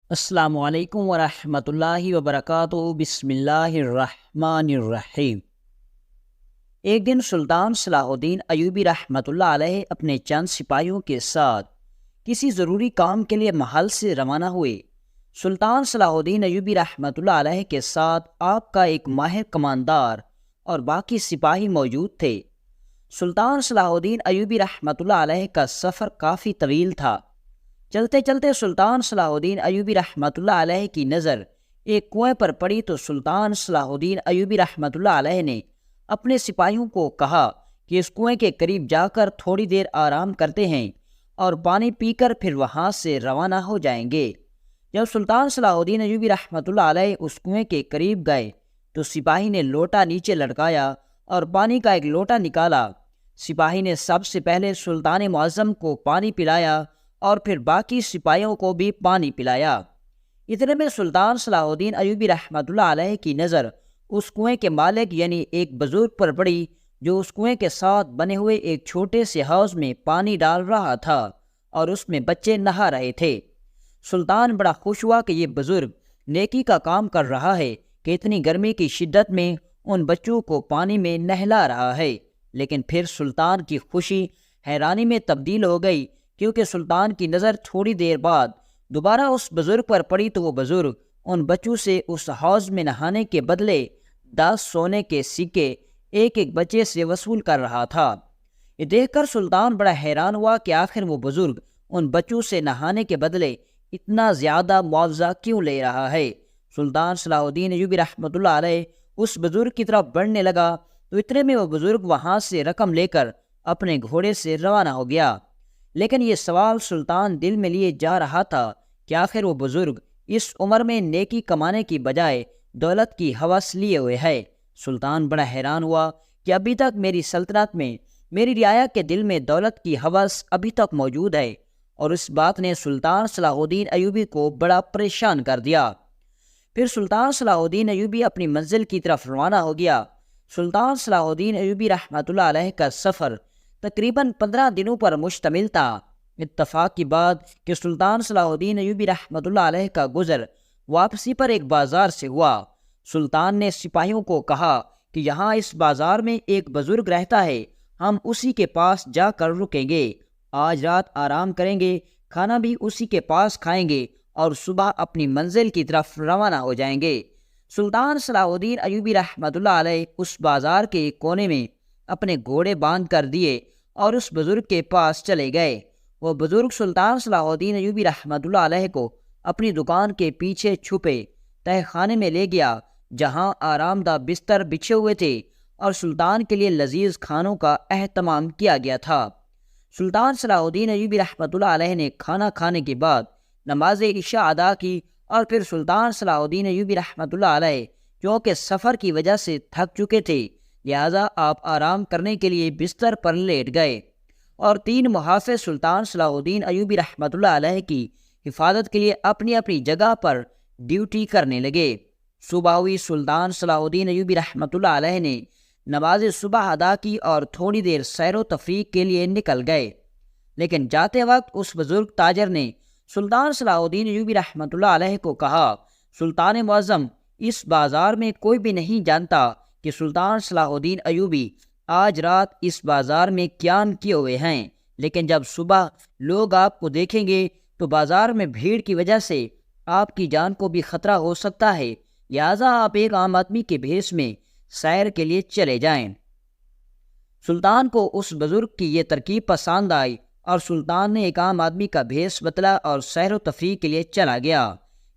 السلام علیکم ورحمۃ اللہ وبرکاتہ۔ بسم اللہ الرحمن الرحیم۔ ایک دن سلطان صلاح الدین ایوبی رحمۃ اللہ علیہ اپنے چند سپاہیوں کے ساتھ کسی ضروری کام کے لیے محل سے روانہ ہوئے۔ سلطان صلاح الدین ایوبی رحمۃ اللہ علیہ کے ساتھ آپ کا ایک ماہر کماندار اور باقی سپاہی موجود تھے۔ سلطان صلاح الدین ایوبی رحمۃ اللہ علیہ کا سفر کافی طویل تھا۔ چلتے چلتے سلطان صلاح الدین ایوبی رحمۃ اللہ علیہ کی نظر ایک کنویں پر پڑی تو سلطان صلاح الدین ایوبی رحمۃ اللہ علیہ نے اپنے سپاہیوں کو کہا کہ اس کنویں کے قریب جا کر تھوڑی دیر آرام کرتے ہیں اور پانی پی کر پھر وہاں سے روانہ ہو جائیں گے۔ جب سلطان صلاح الدین ایوبی رحمۃ اللہ علیہ اس کنویں کے قریب گئے تو سپاہی نے لوٹا نیچے لٹکایا اور پانی کا ایک لوٹا نکالا۔ سپاہی نے سب سے پہلے سلطان معظم کو پانی پلایا اور پھر باقی سپاہیوں کو بھی پانی پلایا۔ اتنے میں سلطان صلاح الدین ایوبی رحمۃ اللہ علیہ کی نظر اس کنویں کے مالک یعنی ایک بزرگ پر پڑی جو اس کنویں کے ساتھ بنے ہوئے ایک چھوٹے سے حوض میں پانی ڈال رہا تھا اور اس میں بچے نہا رہے تھے۔ سلطان بڑا خوش ہوا کہ یہ بزرگ نیکی کا کام کر رہا ہے کہ اتنی گرمی کی شدت میں ان بچوں کو پانی میں نہلا رہا ہے، لیکن پھر سلطان کی خوشی حیرانی میں تبدیل ہو گئی، کیونکہ سلطان کی نظر تھوڑی دیر بعد دوبارہ اس بزرگ پر پڑی تو وہ بزرگ ان بچوں سے اس حوض میں نہانے کے بدلے 10 سونے کے سکے ایک ایک بچے سے وصول کر رہا تھا۔ یہ دیکھ کر سلطان بڑا حیران ہوا کہ آخر وہ بزرگ ان بچوں سے نہانے کے بدلے اتنا زیادہ معاوضہ کیوں لے رہا ہے۔ سلطان صلاح الدین ایوبی رحمۃ اللہ علیہ اس بزرگ کی طرف بڑھنے لگا تو اتنے میں وہ بزرگ وہاں سے رقم لے کر اپنے گھوڑے سے روانہ ہو گیا۔ لیکن یہ سوال سلطان دل میں لیے جا رہا تھا کہ آخر وہ بزرگ اس عمر میں نیکی کمانے کی بجائے دولت کی ہوس لیے ہوئے ہے۔ سلطان بڑا حیران ہوا کہ ابھی تک میری سلطنت میں میری رعایا کے دل میں دولت کی ہوس ابھی تک موجود ہے، اور اس بات نے سلطان صلاح الدین ایوبی کو بڑا پریشان کر دیا۔ پھر سلطان صلاح الدین ایوبی اپنی منزل کی طرف روانہ ہو گیا۔ سلطان صلاح الدین ایوبی رحمۃ اللہ علیہ کا سفر تقریباً 15 دنوں پر مشتمل تھا۔ اتفاق کی بات کہ سلطان صلاح الدین ایوبی رحمۃ اللہ علیہ کا گزر واپسی پر ایک بازار سے ہوا۔ سلطان نے سپاہیوں کو کہا کہ یہاں اس بازار میں ایک بزرگ رہتا ہے، ہم اسی کے پاس جا کر رکیں گے، آج رات آرام کریں گے، کھانا بھی اسی کے پاس کھائیں گے اور صبح اپنی منزل کی طرف روانہ ہو جائیں گے۔ سلطان صلاح الدین ایوبی رحمۃ اللہ علیہ اس بازار کے ایک کونے میں اپنے گھوڑے باندھ کر دیے اور اس بزرگ کے پاس چلے گئے۔ وہ بزرگ سلطان صلاح الدین ایوبی رحمۃ اللہ علیہ کو اپنی دکان کے پیچھے چھپے تہہ خانے میں لے گیا، جہاں آرام دہ بستر بچھے ہوئے تھے اور سلطان کے لیے لذیذ کھانوں کا اہتمام کیا گیا تھا۔ سلطان صلاح الدین ایوبی رحمۃ اللہ علیہ نے کھانا کھانے کے بعد نماز عشاء ادا کی اور پھر سلطان صلاح الدین ایوبی رحمۃ اللہ علیہ کیونکہ سفر کی وجہ سے تھک چکے تھے، لہٰذا آپ آرام کرنے کے لیے بستر پر لیٹ گئے، اور 3 محافظ سلطان صلاح الدین ایوبی رحمۃ اللہ علیہ کی حفاظت کے لیے اپنی اپنی جگہ پر ڈیوٹی کرنے لگے۔ صبح ہوئی، سلطان صلاح الدین ایوبی رحمۃ اللہ علیہ نے نماز صبح ادا کی اور تھوڑی دیر سیر و تفریح کے لیے نکل گئے، لیکن جاتے وقت اس بزرگ تاجر نے سلطان صلاح الدین ایوبی رحمۃ اللہ علیہ کو کہا، سلطان معظم، اس بازار میں کوئی بھی نہیں جانتا کہ سلطان صلاح الدین ایوبی آج رات اس بازار میں قیام کیے ہوئے ہیں، لیکن جب صبح لوگ آپ کو دیکھیں گے تو بازار میں بھیڑ کی وجہ سے آپ کی جان کو بھی خطرہ ہو سکتا ہے، لہٰذا آپ ایک عام آدمی کے بھیس میں سیر کے لیے چلے جائیں۔ سلطان کو اس بزرگ کی یہ ترکیب پسند آئی اور سلطان نے ایک عام آدمی کا بھیس بدلا اور سیر و تفریح کے لیے چلا گیا،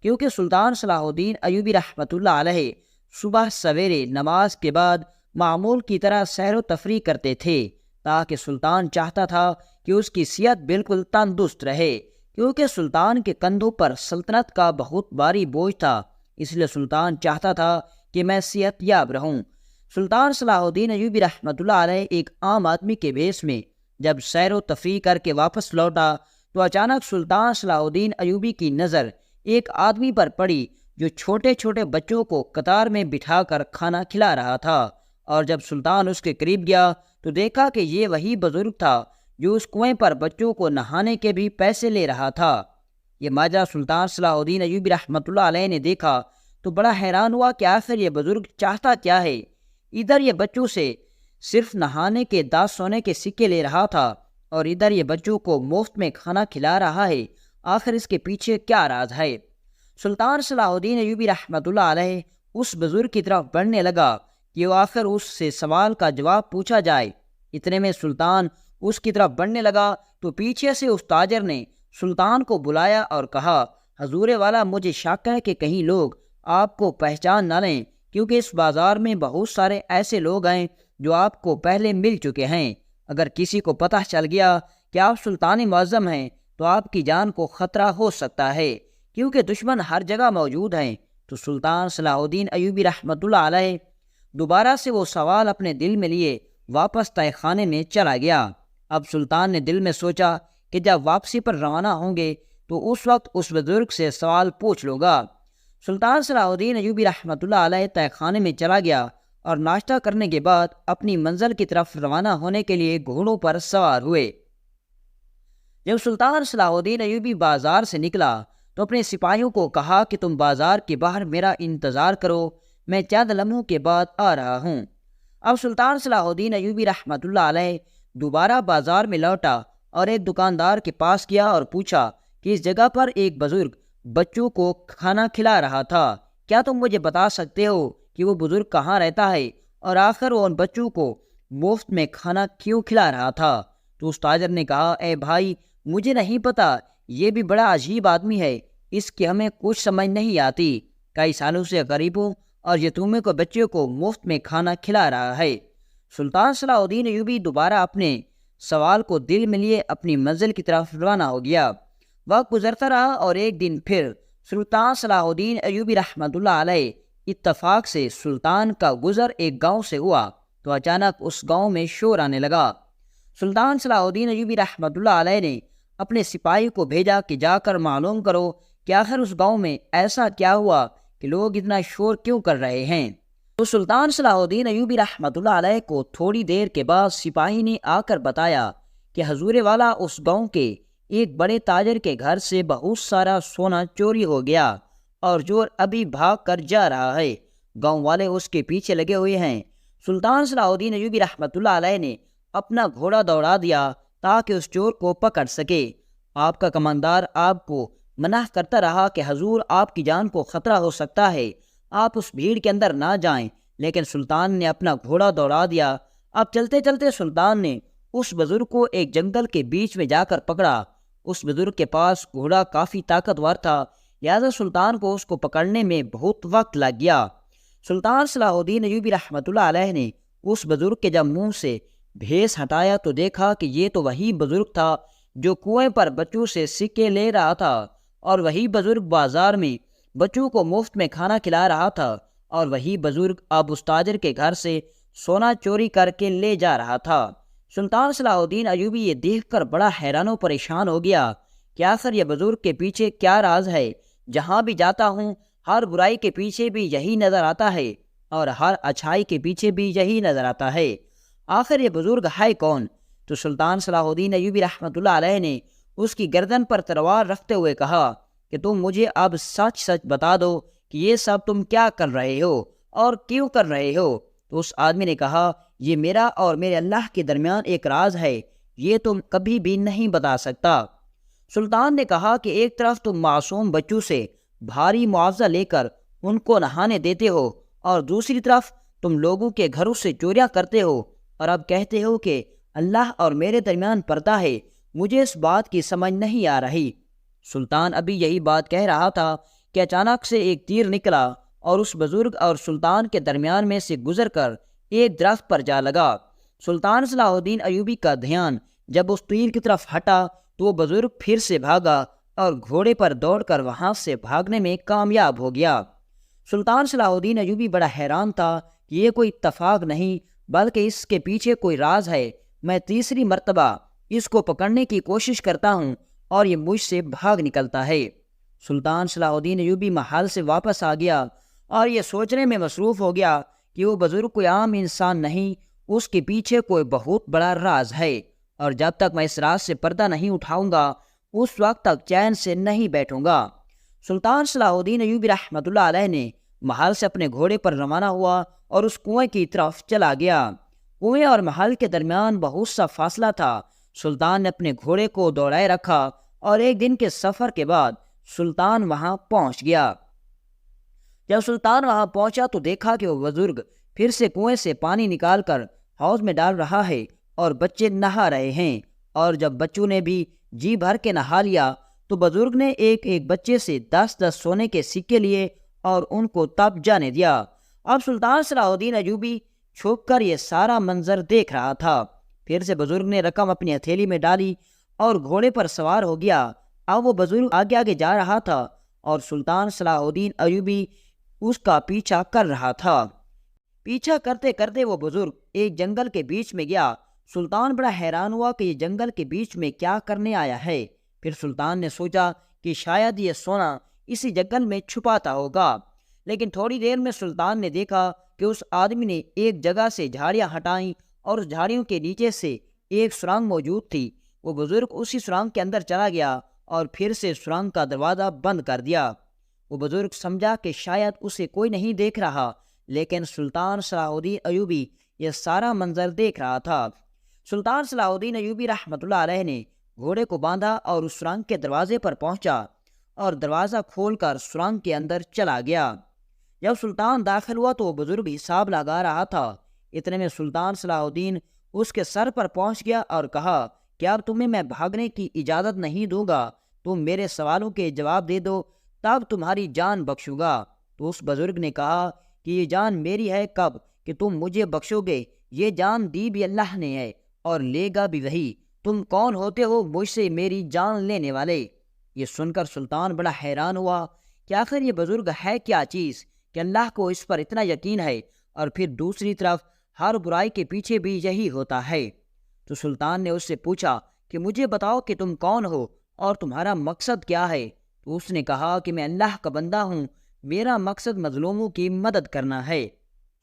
کیونکہ سلطان صلاح الدین ایوبی رحمۃ اللہ علیہ صبح سویرے نماز کے بعد معمول کی طرح سیر و تفریح کرتے تھے، تاکہ سلطان چاہتا تھا کہ اس کی صحت بالکل تندرست رہے، کیونکہ سلطان کے کندھوں پر سلطنت کا بہت بھاری بوجھ تھا، اس لیے سلطان چاہتا تھا کہ میں صحت یاب رہوں۔ سلطان صلاح الدین ایوبی رحمۃ اللہ علیہ ایک عام آدمی کے بھیس میں جب سیر و تفریح کر کے واپس لوٹا تو اچانک سلطان صلاح الدین ایوبی کی نظر ایک آدمی پر پڑی جو چھوٹے چھوٹے بچوں کو قطار میں بٹھا کر کھانا کھلا رہا تھا، اور جب سلطان اس کے قریب گیا تو دیکھا کہ یہ وہی بزرگ تھا جو اس کنویں پر بچوں کو نہانے کے بھی پیسے لے رہا تھا۔ یہ ماجرا سلطان صلاح الدین ایوبی رحمۃ اللہ علیہ نے دیکھا تو بڑا حیران ہوا کہ آخر یہ بزرگ چاہتا کیا ہے۔ ادھر یہ بچوں سے صرف نہانے کے 10 سونے کے سکے لے رہا تھا اور ادھر یہ بچوں کو مفت میں کھانا کھلا رہا ہے، آخر اس کے پیچھے کیا راز ہے؟ سلطان صلاح الدین ایوبی رحمۃ اللہ علیہ اس بزرگ کی طرف بڑھنے لگا کہ وہ آخر اس سے سوال کا جواب پوچھا جائے۔ اتنے میں سلطان اس کی طرف بڑھنے لگا تو پیچھے سے اس تاجر نے سلطان کو بلایا اور کہا، حضور والا مجھے شک ہے کہ کہیں لوگ آپ کو پہچان نہ لیں، کیونکہ اس بازار میں بہت سارے ایسے لوگ ہیں جو آپ کو پہلے مل چکے ہیں۔ اگر کسی کو پتہ چل گیا کہ آپ سلطان معظم ہیں تو آپ کی جان کو خطرہ ہو سکتا ہے، کیونکہ دشمن ہر جگہ موجود ہیں۔ تو سلطان صلاح الدین ایوبی رحمۃ اللہ علیہ دوبارہ سے وہ سوال اپنے دل میں لیے واپس تہہ خانے میں چلا گیا۔ اب سلطان نے دل میں سوچا کہ جب واپسی پر روانہ ہوں گے تو اس وقت اس بزرگ سے سوال پوچھ لوں گا۔ سلطان صلاح الدین ایوبی رحمۃ اللہ علیہ تہہ خانے میں چلا گیا اور ناشتہ کرنے کے بعد اپنی منزل کی طرف روانہ ہونے کے لیے گھوڑوں پر سوار ہوئے۔ جب سلطان صلاح الدین ایوبی بازار سے نکلا تو اپنے سپاہیوں کو کہا کہ تم بازار کے باہر میرا انتظار کرو، میں چند لمحوں کے بعد آ رہا ہوں۔ اب سلطان صلاح الدین ایوبی رحمۃ اللہ علیہ دوبارہ بازار میں لوٹا اور ایک دکاندار کے پاس گیا اور پوچھا کہ اس جگہ پر ایک بزرگ بچوں کو کھانا کھلا رہا تھا، کیا تم مجھے بتا سکتے ہو کہ وہ بزرگ کہاں رہتا ہے اور آخر وہ ان بچوں کو مفت میں کھانا کیوں کھلا رہا تھا؟ تو اس تاجر نے کہا، اے بھائی مجھے نہیں پتا، یہ بھی بڑا عجیب آدمی ہے، اس کی ہمیں کچھ سمجھ نہیں آتی، کئی سالوں سے غریبوں اور یتیموں کو بچوں کو مفت میں کھانا کھلا رہا ہے۔ سلطان صلاح الدین ایوبی دوبارہ اپنے سوال کو دل میں لیے اپنی منزل کی طرف روانہ ہو گیا۔ وقت گزرتا رہا اور ایک دن پھر سلطان صلاح الدین ایوبی رحمۃ اللہ علیہ اتفاق سے سلطان کا گزر ایک گاؤں سے ہوا تو اچانک اس گاؤں میں شور آنے لگا۔ سلطان صلاح الدین ایوبی رحمۃ اللہ علیہ نے اپنے سپاہی کو بھیجا کہ جا کر معلوم کرو کہ آخر اس گاؤں میں ایسا کیا ہوا کہ لوگ اتنا شور کیوں کر رہے ہیں۔ تو سلطان صلاح الدین ایوبی رحمۃ اللہ علیہ کو تھوڑی دیر کے بعد سپاہی نے آ کر بتایا کہ حضور والا اس گاؤں کے ایک بڑے تاجر کے گھر سے بہت سارا سونا چوری ہو گیا اور چور ابھی بھاگ کر جا رہا ہے، گاؤں والے اس کے پیچھے لگے ہوئے ہیں۔ سلطان صلاح الدین ایوبی رحمۃ اللہ علیہ نے اپنا گھوڑا دوڑا دیا تاکہ اس چور کو پکڑ سکے۔ آپ کا کماندار آپ کو منع کرتا رہا کہ حضور آپ کی جان کو خطرہ ہو سکتا ہے، آپ اس بھیڑ کے اندر نہ جائیں، لیکن سلطان نے اپنا گھوڑا دوڑا دیا۔ اب چلتے چلتے سلطان نے اس بزرگ کو ایک جنگل کے بیچ میں جا کر پکڑا۔ اس بزرگ کے پاس گھوڑا کافی طاقتور تھا، لہذا سلطان کو اس کو پکڑنے میں بہت وقت لگ گیا۔ سلطان صلاح الدین ایوبی رحمۃ اللہ علیہ نے اس بزرگ کے جب منہ سے بھیس ہٹایا تو دیکھا کہ یہ تو وہی بزرگ تھا جو کنویں پر بچوں سے سکے لے رہا تھا، اور وہی بزرگ بازار میں بچوں کو مفت میں کھانا کھلا رہا تھا، اور وہی بزرگ اب اس تاجر کے گھر سے سونا چوری کر کے لے جا رہا تھا۔ سلطان صلاح الدین ایوبی یہ دیکھ کر بڑا حیران و پریشان ہو گیا کہ آخر یہ بزرگ کے پیچھے کیا راز ہے۔ جہاں بھی جاتا ہوں ہر برائی کے پیچھے بھی یہی نظر آتا ہے اور ہر اچھائی کے پیچھے بھی یہی نظر آتا ہے، آخر یہ بزرگ ہے کون؟ تو سلطان صلاح الدین ایوبی رحمۃ اللہ علیہ نے اس کی گردن پر تلوار رکھتے ہوئے کہا کہ تم مجھے اب سچ سچ بتا دو کہ یہ سب تم کیا کر رہے ہو اور کیوں کر رہے ہو؟ تو اس آدمی نے کہا، یہ میرا اور میرے اللہ کے درمیان ایک راز ہے، یہ تم کبھی بھی نہیں بتا سکتا۔ سلطان نے کہا کہ ایک طرف تم معصوم بچوں سے بھاری معاوضہ لے کر ان کو نہانے دیتے ہو اور دوسری طرف تم لوگوں کے گھروں سے چوریاں کرتے ہو اور اب کہتے ہو کہ اللہ اور میرے درمیان پردہ ہے، مجھے اس بات کی سمجھ نہیں آ رہی۔ سلطان ابھی یہی بات کہہ رہا تھا کہ اچانک سے ایک تیر نکلا اور اس بزرگ اور سلطان کے درمیان میں سے گزر کر ایک درخت پر جا لگا۔ سلطان صلاح الدین ایوبی کا دھیان جب اس تیر کی طرف ہٹا تو وہ بزرگ پھر سے بھاگا اور گھوڑے پر دوڑ کر وہاں سے بھاگنے میں کامیاب ہو گیا۔ سلطان صلاح الدین ایوبی بڑا حیران تھا کہ یہ کوئی اتفاق نہیں بلکہ اس کے پیچھے کوئی راز ہے۔ میں تیسری مرتبہ اس کو پکڑنے کی کوشش کرتا ہوں اور یہ مجھ سے بھاگ نکلتا ہے۔ سلطان صلاح الدین ایوبی محل سے واپس آ گیا اور یہ سوچنے میں مصروف ہو گیا کہ وہ بزرگ کوئی عام انسان نہیں، اس کے پیچھے کوئی بہت بڑا راز ہے، اور جب تک میں اس راز سے پردہ نہیں اٹھاؤں گا اس وقت تک چین سے نہیں بیٹھوں گا۔ سلطان صلاح الدین ایوبی رحمۃ اللہ علیہ نے محل سے اپنے گھوڑے پر روانہ ہوا اور اس کنویں کی طرف چلا گیا۔ کنویں اور محل کے درمیان بہت سا فاصلہ تھا۔ سلطان نے اپنے گھوڑے کو دوڑائے رکھا اور ایک دن کے سفر کے بعد سلطان وہاں پہنچ گیا۔ جب سلطان وہاں پہنچا تو دیکھا کہ وہ بزرگ پھر سے کنویں سے پانی نکال کر حوض میں ڈال رہا ہے اور بچے نہا رہے ہیں، اور جب بچوں نے بھی جی بھر کے نہا لیا تو بزرگ نے ایک ایک بچے سے 10 سونے کے سکے لیے اور ان کو تب جانے دیا۔ اب سلطان صلاح الدین ایوبی چھپ کر یہ سارا منظر دیکھ رہا تھا۔ پھر سے بزرگ نے رقم اپنی ہتھیلی میں ڈالی اور گھوڑے پر سوار ہو گیا۔ اب وہ بزرگ آگے آگے جا رہا تھا اور سلطان صلاح الدین ایوبی اس کا پیچھا کر رہا تھا۔ پیچھا کرتے کرتے وہ بزرگ ایک جنگل کے بیچ میں گیا۔ سلطان بڑا حیران ہوا کہ یہ جنگل کے بیچ میں کیا کرنے آیا ہے۔ پھر سلطان نے سوچا کہ شاید یہ سونا اسی جنگل میں چھپاتا ہوگا، لیکن تھوڑی دیر میں سلطان نے دیکھا کہ اس آدمی نے ایک جگہ سے جھاڑیاں ہٹائیں اور اس جھاڑیوں کے نیچے سے ایک سرنگ موجود تھی۔ وہ بزرگ اسی سرنگ کے اندر چلا گیا اور پھر سے سرنگ کا دروازہ بند کر دیا۔ وہ بزرگ سمجھا کہ شاید اسے کوئی نہیں دیکھ رہا، لیکن سلطان صلاح الدین ایوبی یہ سارا منظر دیکھ رہا تھا۔ سلطان صلاح الدین ایوبی رحمۃ اللہ علیہ نے گھوڑے کو باندھا اور اس سرنگ کے دروازے پر پہنچا اور دروازہ کھول کر سرنگ کے اندر چلا گیا۔ جب سلطان داخل ہوا تو وہ بزرگ حساب لگا رہا تھا۔ اتنے میں سلطان صلاح الدین اس کے سر پر پہنچ گیا اور کہا کہ اب تمہیں میں بھاگنے کی اجازت نہیں دوں گا، تم میرے سوالوں کے جواب دے دو تب تمہاری جان بخشوں گا۔ تو اس بزرگ نے کہا کہ یہ جان میری ہے کب کہ تم مجھے بخشو گے؟ یہ جان دی بھی اللہ نے ہے اور لے گا بھی وہی۔ تم کون ہوتے ہو مجھ سے میری جان لینے والے؟ یہ سن کر سلطان بڑا حیران ہوا کہ آخر یہ بزرگ ہے کیا چیز کہ اللہ کو اس پر اتنا یقین ہے، اور پھر دوسری طرف ہر برائی کے پیچھے بھی یہی ہوتا ہے۔ تو سلطان نے اس سے پوچھا کہ مجھے بتاؤ کہ تم کون ہو اور تمہارا مقصد کیا ہے؟ تو اس نے کہا کہ میں اللہ کا بندہ ہوں، میرا مقصد مظلوموں کی مدد کرنا ہے۔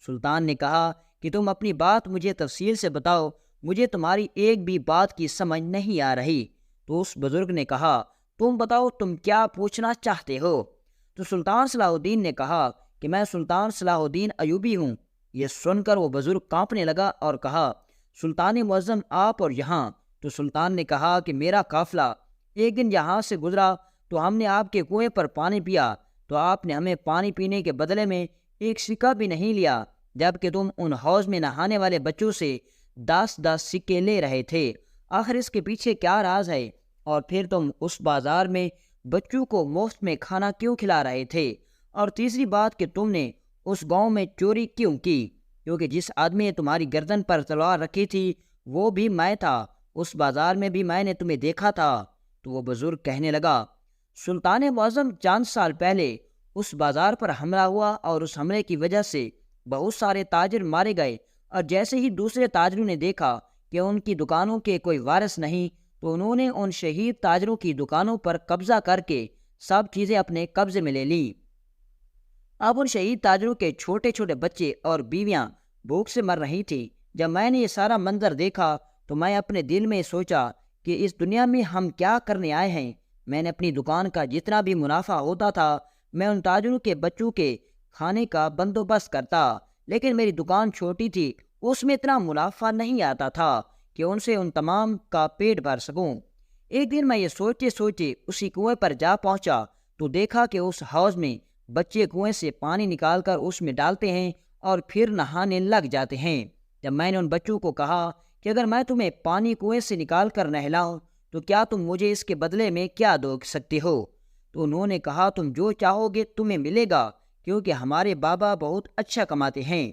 سلطان نے کہا کہ تم اپنی بات مجھے تفصیل سے بتاؤ، مجھے تمہاری ایک بھی بات کی سمجھ نہیں آ رہی۔ تو اس بزرگ نے کہا تم بتاؤ تم کیا پوچھنا چاہتے ہو؟ تو سلطان صلاح الدین نے کہا کہ میں سلطان صلاح الدین ایوبی ہوں۔ یہ سن کر وہ بزرگ کانپنے لگا اور کہا سلطان معظم آپ اور یہاں؟ تو سلطان نے کہا کہ میرا قافلہ ایک دن یہاں سے گزرا تو ہم نے آپ کے کنویں پر پانی پیا، تو آپ نے ہمیں پانی پینے کے بدلے میں ایک سکہ بھی نہیں لیا، جبکہ تم ان حوض میں نہانے والے بچوں سے 10 سکے لے رہے تھے۔ آخر اس کے پیچھے کیا راز ہے؟ اور پھر تم اس بازار میں بچوں کو مفت میں کھانا کیوں کھلا رہے تھے؟ اور تیسری بات کہ تم نے اس گاؤں میں چوری کیوں کی؟ کیونکہ جس آدمی نے تمہاری گردن پر تلوار رکھی تھی وہ بھی میں تھا، اس بازار میں بھی میں نے تمہیں دیکھا تھا۔ تو وہ بزرگ کہنے لگا سلطان معظم چند سال پہلے اس بازار پر حملہ ہوا اور اس حملے کی وجہ سے بہت سارے تاجر مارے گئے، اور جیسے ہی دوسرے تاجروں نے دیکھا کہ ان کی دکانوں کے کوئی وارث نہیں تو انہوں نے ان شہید تاجروں کی دکانوں پر قبضہ کر کے سب چیزیں اپنے قبضے میں لے لیں۔ اب ان شہید تاجروں کے چھوٹے چھوٹے بچے اور بیویاں بھوک سے مر رہی تھی۔ جب میں نے یہ سارا منظر دیکھا تو میں اپنے دل میں سوچا کہ اس دنیا میں ہم کیا کرنے آئے ہیں۔ میں نے اپنی دکان کا جتنا بھی منافع ہوتا تھا میں ان تاجروں کے بچوں کے کھانے کا بندوبست کرتا، لیکن میری دکان چھوٹی تھی، اس میں اتنا منافع نہیں آتا تھا کہ ان سے ان تمام کا پیٹ بھر سکوں۔ ایک دن میں یہ سوچتے سوچتے اسی کنویں پر جا پہنچا تو دیکھا کہ اس حوض میں بچے کنویں سے پانی نکال کر اس میں ڈالتے ہیں اور پھر نہانے لگ جاتے ہیں۔ جب میں نے ان بچوں کو کہا کہ اگر میں تمہیں پانی کنویں سے نکال کر نہلاؤں تو کیا تم مجھے اس کے بدلے میں کیا دو سکتے ہو؟ تو انہوں نے کہا تم جو چاہو گے تمہیں ملے گا، کیونکہ ہمارے بابا بہت اچھا کماتے ہیں۔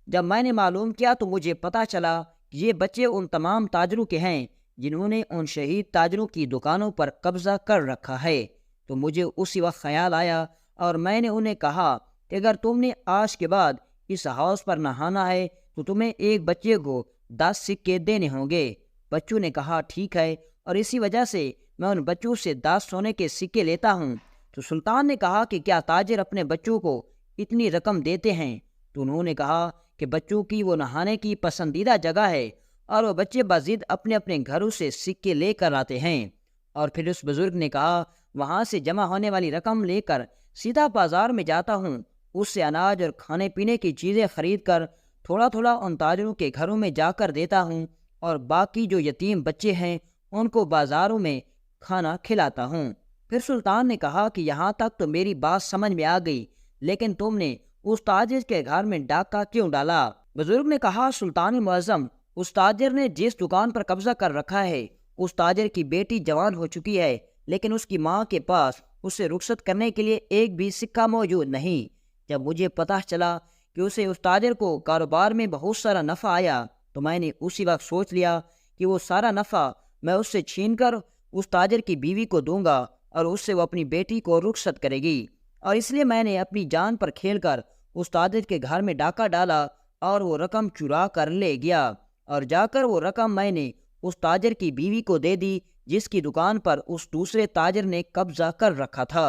جب میں نے معلوم کیا تو مجھے پتہ چلا کہ یہ بچے ان تمام تاجروں کے ہیں جنہوں نے ان شہید تاجروں کی دکانوں پر قبضہ کر رکھا ہے۔ تو مجھے اسی وقت خیال آیا اور میں نے انہیں کہا کہ اگر تم نے آج کے بعد اس حوض پر نہانا ہے تو تمہیں ایک بچے کو 10 سکے دینے ہوں گے۔ بچوں نے کہا ٹھیک ہے، اور اسی وجہ سے میں ان بچوں سے 10 سونے کے سکے لیتا ہوں۔ تو سلطان نے کہا کہ کیا تاجر اپنے بچوں کو اتنی رقم دیتے ہیں؟ تو انہوں نے کہا کہ بچوں کی وہ نہانے کی پسندیدہ جگہ ہے اور وہ بچے بضد اپنے اپنے گھروں سے سکے لے کر آتے ہیں۔ اور پھر اس بزرگ نے کہا وہاں سے جمع ہونے والی رقم لے کر سیدھا بازار میں جاتا ہوں، اس سے اناج اور کھانے پینے کی چیزیں خرید کر تھوڑا تھوڑا ان تاجروں کے گھروں میں جا کر دیتا ہوں، اور باقی جو یتیم بچے ہیں ان کو بازاروں میں کھانا کھلاتا ہوں۔ پھر سلطان نے کہا کہ یہاں تک تو میری بات سمجھ میں آ گئی، لیکن تم نے اس تاجر کے گھر میں ڈاکہ کیوں ڈالا؟ بزرگ نے کہا سلطان معظم، اس تاجر نے جس دکان پر قبضہ کر رکھا ہے اس تاجر کی بیٹی جوان ہو چکی ہے، لیکن اس کی ماں کے پاس اسے رخصت کرنے کے لیے ایک بھی سکہ موجود نہیں۔ جب مجھے پتہ چلا کہ اسے اس تاجر کو کاروبار میں بہت سارا نفع آیا تو میں نے اسی وقت سوچ لیا کہ وہ سارا نفع میں اس سے چھین کر اس تاجر کی بیوی کو دوں گا اور اس سے وہ اپنی بیٹی کو رخصت کرے گی، اور اس لیے میں نے اپنی جان پر کھیل کر اس تاجر کے گھر میں ڈاکہ ڈالا اور وہ رقم چرا کر لے گیا، اور جا کر وہ رقم میں نے اس تاجر کی بیوی کو دے دی جس کی دکان پر اس دوسرے تاجر نے قبضہ کر رکھا تھا،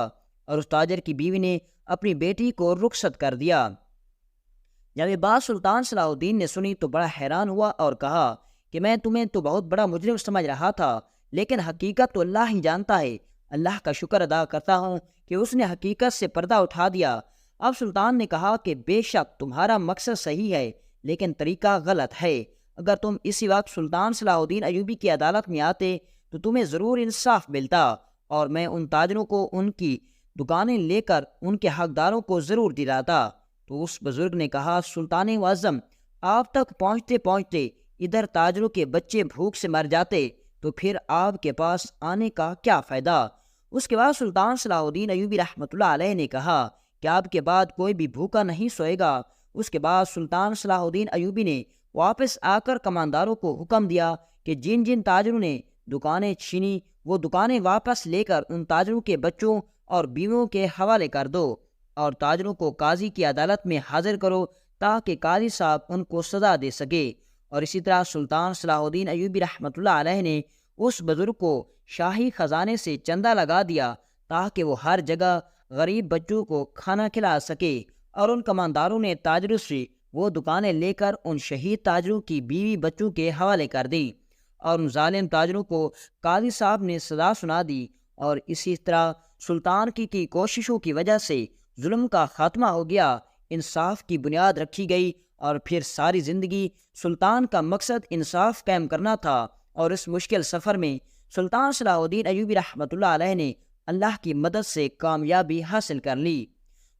اور اس تاجر کی بیوی نے اپنی بیٹی کو رخصت کر دیا۔ جب یہ بات سلطان صلاح الدین نے سنی تو بڑا حیران ہوا اور کہا کہ میں تمہیں تو بہت بڑا مجرم سمجھ رہا تھا، لیکن حقیقت تو اللہ ہی جانتا ہے۔ اللہ کا شکر ادا کرتا ہوں کہ اس نے حقیقت سے پردہ اٹھا دیا۔ اب سلطان نے کہا کہ بے شک تمہارا مقصد صحیح ہے، لیکن طریقہ غلط ہے۔ اگر تم اسی وقت سلطان صلاح الدین ایوبی کی عدالت میں آتے تو تمہیں ضرور انصاف ملتا، اور میں ان تاجروں کو ان کی دکانیں لے کر ان کے حقداروں کو ضرور دلاتا۔ تو اس بزرگ نے کہا سلطان معظم، آپ تک پہنچتے پہنچتے ادھر تاجروں کے بچے بھوک سے مر جاتے تو پھر آپ کے پاس آنے کا کیا فائدہ؟ اس کے بعد سلطان صلاح الدین ایوبی رحمۃ اللہ علیہ نے کہا کہ آپ کے بعد کوئی بھی بھوکا نہیں سوئے گا۔ اس کے بعد سلطان صلاح الدین ایوبی نے واپس آ کر کمانداروں کو حکم دیا کہ جن جن تاجروں نے دکانیں چھینی وہ دکانیں واپس لے کر ان تاجروں کے بچوں اور بیویوں کے حوالے کر دو، اور تاجروں کو قاضی کی عدالت میں حاضر کرو تاکہ قاضی صاحب ان کو سزا دے سکے۔ اور اسی طرح سلطان صلاح الدین ایوبی رحمۃ اللہ علیہ نے اس بزرگ کو شاہی خزانے سے چندہ لگا دیا تاکہ وہ ہر جگہ غریب بچوں کو کھانا کھلا سکے، اور ان کمانداروں نے تاجروں سے وہ دکانیں لے کر ان شہید تاجروں کی بیوی بچوں کے حوالے کر دی، اور ان ظالم تاجروں کو قاضی صاحب نے سزا سنا دی۔ اور اسی طرح سلطان کی کوششوں کی وجہ سے ظلم کا خاتمہ ہو گیا، انصاف کی بنیاد رکھی گئی، اور پھر ساری زندگی سلطان کا مقصد انصاف قائم کرنا تھا، اور اس مشکل سفر میں سلطان صلاح الدین ایوبی رحمۃ اللہ علیہ نے اللہ کی مدد سے کامیابی حاصل کر لی۔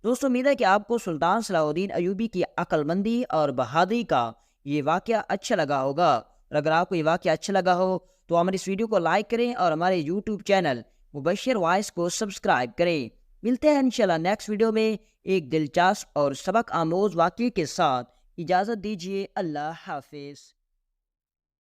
دوستو، امید ہے کہ آپ کو سلطان صلاح الدین ایوبی کی عقل مندی اور بہادری کا یہ واقعہ اچھا لگا ہوگا، اور اگر آپ کو یہ واقعہ اچھا لگا ہو تو ہماری اس ویڈیو کو لائک کریں اور ہمارے یوٹیوب چینل مبشر وائس کو سبسکرائب کریں۔ ملتے ہیں انشاءاللہ نیکسٹ ویڈیو میں ایک دلچسپ اور سبق آموز واقعے کے ساتھ۔ اجازت دیجیے، اللہ حافظ۔